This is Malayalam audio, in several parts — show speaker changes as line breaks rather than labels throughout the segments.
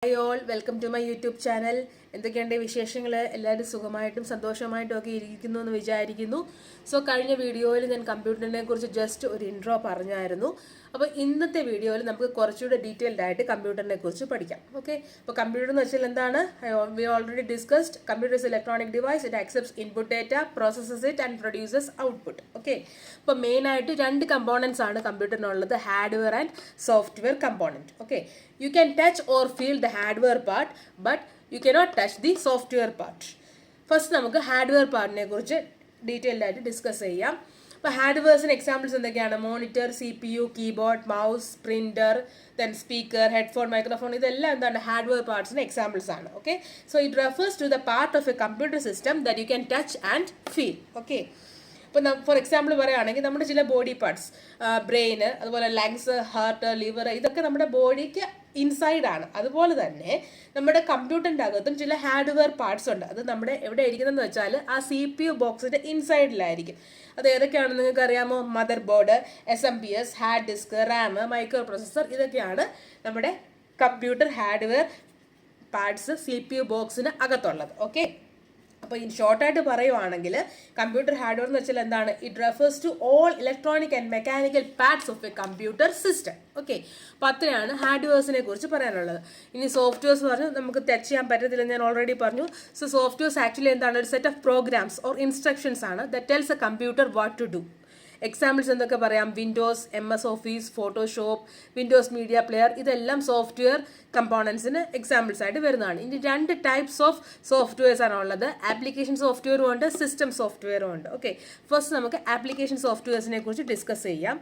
Hi all, welcome to my YouTube channel. എന്തൊക്കെയുണ്ട് വിശേഷങ്ങൾ? എല്ലാവരും സുഖമായിട്ടും സന്തോഷമായിട്ടും ഒക്കെ ഇരിക്കുന്നു എന്ന് വിചാരിക്കുന്നു. സോ കഴിഞ്ഞ വീഡിയോയിൽ ഞാൻ കമ്പ്യൂട്ടറിനെ കുറിച്ച് ജസ്റ്റ് ഒരു ഇൻട്രോ പറഞ്ഞായിരുന്നു. അപ്പോൾ ഇന്നത്തെ വീഡിയോയിൽ നമുക്ക് കുറച്ചുകൂടെ ഡീറ്റെയിൽഡ് ആയിട്ട് കമ്പ്യൂട്ടറിനെ കുറിച്ച് പഠിക്കാം. ഓക്കെ, അപ്പോൾ കമ്പ്യൂട്ടർ എന്ന് വെച്ചാൽ എന്താണ്? We already discussed. Computer is electronic device. It accepts input data, processes it and produces output. Okay, അപ്പോൾ മെയിനായിട്ട് രണ്ട് കമ്പോണൻസ് ആണ് കമ്പ്യൂട്ടറിനുള്ളത്, hardware and software component. Okay, you can touch or feel the hardware part, but you cannot touch the software part. First നമുക്ക് ഹാർഡ്വെയർ പാർട്ടിനെ കുറിച്ച് ഡീറ്റെയിൽഡ് ആയിട്ട് ഡിസ്കസ് ചെയ്യാം. അപ്പോൾ ഹാർഡ്വെയർസിന് എക്സാമ്പിൾസ് എന്തൊക്കെയാണ്? Monitor, CPU, keyboard, mouse, printer, then speaker, headphone, microphone, ഇതെല്ലാം എന്താണ് ഹാർഡ്വെയർ പാർട്സിന് എക്സാമ്പിൾസ് ആണ്. Okay, so it refers to the part of a computer system that you can touch and feel. Okay, ഇപ്പോൾ ഫോർ എക്സാമ്പിൾ പറയുകയാണെങ്കിൽ നമ്മുടെ ചില ബോഡി പാർട്സ്, ബ്രെയിന്, അതുപോലെ ലങ്സ്, ഹാർട്ട്, ലിവർ, ഇതൊക്കെ നമ്മുടെ ബോഡിക്ക് ഇൻസൈഡാണ്. അതുപോലെ തന്നെ നമ്മുടെ കമ്പ്യൂട്ടറിൻ്റെ അകത്തും ചില ഹാർഡ്വെയർ പാർട്സ് ഉണ്ട്. അത് നമ്മുടെ എവിടെ ഇരിക്കുന്നതെന്ന് വെച്ചാൽ ആ CPU ബോക്സിൻ്റെ ഇൻസൈഡിലായിരിക്കും. അത് ഏതൊക്കെയാണെന്ന് നിങ്ങൾക്ക് അറിയാമോ? Motherboard, SMPS, hard disk, RAM, microprocessor, ഇതൊക്കെയാണ് നമ്മുടെ കമ്പ്യൂട്ടർ ഹാർഡ്വെയർ പാർട്സ് CPU ബോക്സിന് അകത്തുള്ളത്. ഓക്കെ, അപ്പോൾ ഇൻ ഷോർട്ടായിട്ട് പറയുവാണെങ്കിൽ കമ്പ്യൂട്ടർ ഹാർഡ്വെയർ എന്ന് വെച്ചാൽ എന്താണ്? It refers to all electronic and mechanical parts of a computer system. Okay, അപ്പോൾ അത്രയാണ് ഹാർഡ്വെയർസിനെ കുറിച്ച് പറയാനുള്ളത്. ഇനി സോഫ്റ്റ്വെയർസ് പറഞ്ഞു നമുക്ക് ടച്ച് ചെയ്യാൻ പറ്റത്തില്ല, ഞാൻ ഓൾറെഡി പറഞ്ഞു. സോ സോഫ്റ്റ്വെയർസ് ആക്ച്വലി എന്താണ്? ഒരു set of programs or instructions ആണ് that tells a computer what to do. Examples എന്തൊക്കെ പറയാം? Windows, MS Office, Photoshop, Windows media player, ഇതെല്ലാം സോഫ്റ്റ്വെയർ കമ്പോണൻസിന് എക്സാമ്പിൾസ് ആയിട്ട് വരുന്നതാണ്. ഇനി രണ്ട് ടൈപ്സ് ഓഫ് സോഫ്റ്റ്വെയർസ് ആണ് ഉള്ളത്. ആപ്ലിക്കേഷൻ സോഫ്റ്റ്വെയറും ഉണ്ട്, സിസ്റ്റം സോഫ്റ്റ്വെയറും ഉണ്ട്. ഓക്കെ, ഫസ്റ്റ് നമുക്ക് ആപ്ലിക്കേഷൻ സോഫ്റ്റ്വെയർസിനെ കുറിച്ച് ഡിസ്കസ് ചെയ്യാം.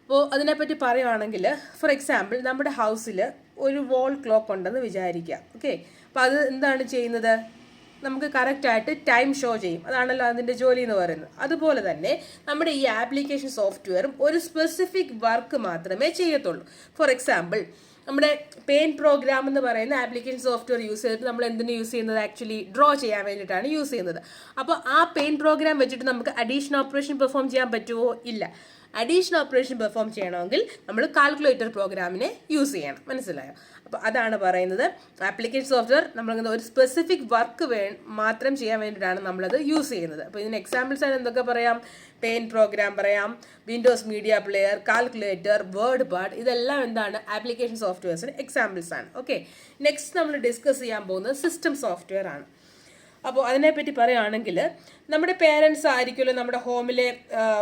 അപ്പോൾ അതിനെപ്പറ്റി പറയുവാണെങ്കിൽ, ഫോർ എക്സാമ്പിൾ നമ്മുടെ ഹൗസിൽ ഒരു വാൾ ക്ലോക്ക് ഉണ്ടെന്ന് വിചാരിക്കുക. ഓക്കെ, അപ്പോൾ അത് എന്താണ് ചെയ്യുന്നത്? നമുക്ക് കറക്റ്റായിട്ട് ടൈം ഷോ ചെയ്യും. അതാണല്ലോ അതിൻ്റെ ജോലി എന്ന് പറയുന്നത്. അതുപോലെ തന്നെ നമ്മുടെ ഈ ആപ്ലിക്കേഷൻ സോഫ്റ്റ്വെയറും ഒരു സ്പെസിഫിക് വർക്ക് മാത്രമേ ചെയ്യത്തുള്ളൂ. ഫോർ എക്സാമ്പിൾ നമ്മുടെ പെയിൻറ്റ് പ്രോഗ്രാം എന്ന് പറയുന്ന ആപ്ലിക്കേഷൻ സോഫ്റ്റ്വെയർ യൂസ് ചെയ്തിട്ട് നമ്മൾ എന്തിനു യൂസ് ചെയ്യുന്നത്? ആക്ച്വലി ഡ്രോ ചെയ്യാൻ വേണ്ടിയിട്ടാണ് യൂസ് ചെയ്യുന്നത്. അപ്പോൾ ആ പെയിൻറ്റ് പ്രോഗ്രാം വെച്ചിട്ട് നമുക്ക് അഡീഷണൽ ഓപ്പറേഷൻ പെർഫോം ചെയ്യാൻ പറ്റുമോ? ഇല്ല. അഡീഷണൽ ഓപ്പറേഷൻ പെർഫോം ചെയ്യണമെങ്കിൽ നമ്മൾ കാൽക്കുലേറ്റർ പ്രോഗ്രാമിനെ യൂസ് ചെയ്യണം. മനസ്സിലായോ? അപ്പോൾ അതാണ് പറയുന്നത്, ആപ്ലിക്കേഷൻ സോഫ്റ്റ്വെയർ നമ്മൾ ഒരു സ്പെസിഫിക് വർക്ക് മാത്രം ചെയ്യാൻ വേണ്ടിയിട്ടാണ് നമ്മളത് യൂസ് ചെയ്യുന്നത്. അപ്പോൾ ഇതിന് എക്സാമ്പിൾസ് ആണ് എന്തൊക്കെ പറയാം? പെയിൻറ്റ് പ്രോഗ്രാം പറയാം, Windows media player, calculator, word part, ഇതെല്ലാം എന്താണ്? ആപ്ലിക്കേഷൻ സോഫ്റ്റ്വെയർസിന് എക്സാമ്പിൾസ് ആണ്. ഓക്കെ, നെക്സ്റ്റ് നമ്മൾ ഡിസ്കസ് ചെയ്യാൻ പോകുന്നത് സിസ്റ്റം സോഫ്റ്റ്വെയർ ആണ്. അപ്പോൾ അതിനെപ്പറ്റി പറയുകയാണെങ്കിൽ നമ്മുടെ പേരൻസ് ആയിരിക്കുമല്ലോ നമ്മുടെ ഹോമിലെ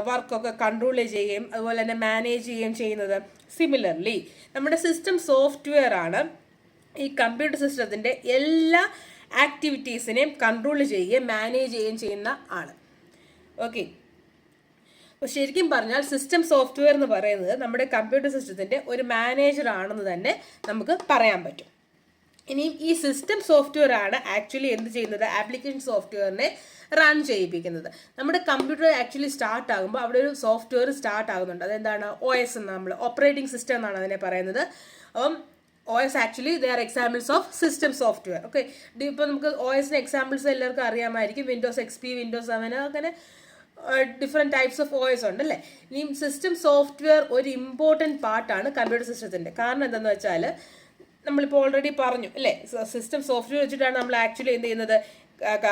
വർക്കൊക്കെ കൺട്രോൾ ചെയ്യുകയും അതുപോലെ തന്നെ മാനേജ് ചെയ്യുകയും ചെയ്യുന്നത്. സിമിലർലി നമ്മുടെ സിസ്റ്റം സോഫ്റ്റ്വെയർ ആണ് ഈ കമ്പ്യൂട്ടർ സിസ്റ്റത്തിൻ്റെ എല്ലാ ആക്ടിവിറ്റീസിനെയും കൺട്രോൾ ചെയ്യുകയും മാനേജ് ചെയ്യുകയും ചെയ്യുന്ന ആൾ. ഓക്കെ, അപ്പോൾ ശരിക്കും പറഞ്ഞാൽ സിസ്റ്റം സോഫ്റ്റ്വെയർ എന്ന് പറയുന്നത് നമ്മുടെ കമ്പ്യൂട്ടർ സിസ്റ്റത്തിൻ്റെ ഒരു മാനേജർ ആണെന്ന് തന്നെ നമുക്ക് പറയാൻ പറ്റും. ഇനിയും ഈ സിസ്റ്റം സോഫ്റ്റ്വെയർ ആണ് ആക്ച്വലി എന്ത് ചെയ്യുന്നത്? ആപ്ലിക്കേഷൻ സോഫ്റ്റ്വെയറിനെ റൺ ചെയ്യിപ്പിക്കുന്നത്. നമ്മുടെ കമ്പ്യൂട്ടർ ആക്ച്വലി സ്റ്റാർട്ട് ആകുമ്പോൾ അവിടെ ഒരു സോഫ്റ്റ്വെയർ സ്റ്റാർട്ട് ആകുന്നുണ്ട്. അതെന്താണ്? OS എന്ന്, നമ്മൾ ഓപ്പറേറ്റിംഗ് സിസ്റ്റം എന്നാണ് അതിനെ പറയുന്നത്. അപ്പം OS actually they are examples of system software. Okay, ഇപ്പോൾ നമുക്ക് OSന് എക്സാമ്പിൾസ് എല്ലാവർക്കും അറിയാമായിരിക്കും. വിൻഡോസ് XP, വിൻഡോസ് 7, അങ്ങനെ ഡിഫറെൻറ്റ് ടൈപ്സ് ഓഫ് OS ഉണ്ടല്ലേ. ഇനിയും സിസ്റ്റം സോഫ്റ്റ്വെയർ ഒരു ഇമ്പോർട്ടൻറ്റ് പാർട്ടാണ് കമ്പ്യൂട്ടർ സിസ്റ്റത്തിൻ്റെ. കാരണം എന്താണെന്ന് വെച്ചാൽ നമ്മളിപ്പോൾ ഓൾറെഡി പറഞ്ഞു അല്ലേ, സിസ്റ്റം സോഫ്റ്റ്വെയർ വെച്ചിട്ടാണ് നമ്മൾ ആക്ച്വലി എന്ത് ചെയ്യുന്നത്?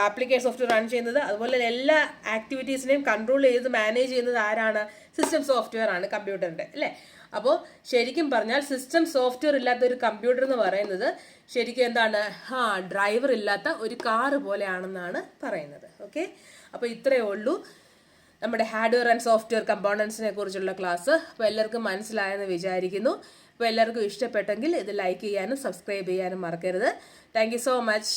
ആപ്ലിക്കേഷൻ സോഫ്റ്റ്വെയർ റൺ ചെയ്യുന്നത്. അതുപോലെ എല്ലാ ആക്ടിവിറ്റീസിനെയും കൺട്രോൾ ചെയ്ത് മാനേജ് ചെയ്യുന്നത് ആരാണ്? സിസ്റ്റം സോഫ്റ്റ്വെയർ ആണ് കമ്പ്യൂട്ടറിൻ്റെ അല്ലേ. അപ്പോൾ ശരിക്കും പറഞ്ഞാൽ സിസ്റ്റം സോഫ്റ്റ്വെയർ ഇല്ലാത്ത ഒരു കമ്പ്യൂട്ടർ എന്ന് പറയുന്നത് ശരിക്കും എന്താണ്? ഡ്രൈവർ ഇല്ലാത്ത ഒരു കാറ് പോലെയാണെന്നാണ് പറയുന്നത്. ഓക്കെ, അപ്പോൾ ഇത്രയേ ഉള്ളൂ നമ്മുടെ ഹാർഡ്വെയർ ആൻഡ് സോഫ്റ്റ്വെയർ കമ്പോണൻസിനെ കുറിച്ചുള്ള ക്ലാസ്. അപ്പോൾ എല്ലാവർക്കും മനസ്സിലായെന്ന് വിചാരിക്കുന്നു. അപ്പോൾ എല്ലാവർക്കും ഇഷ്ടപ്പെട്ടെങ്കിൽ ഇത് ലൈക്ക് ചെയ്യാനും സബ്സ്ക്രൈബ് ചെയ്യാനും മറക്കരുത്. Thank you so much.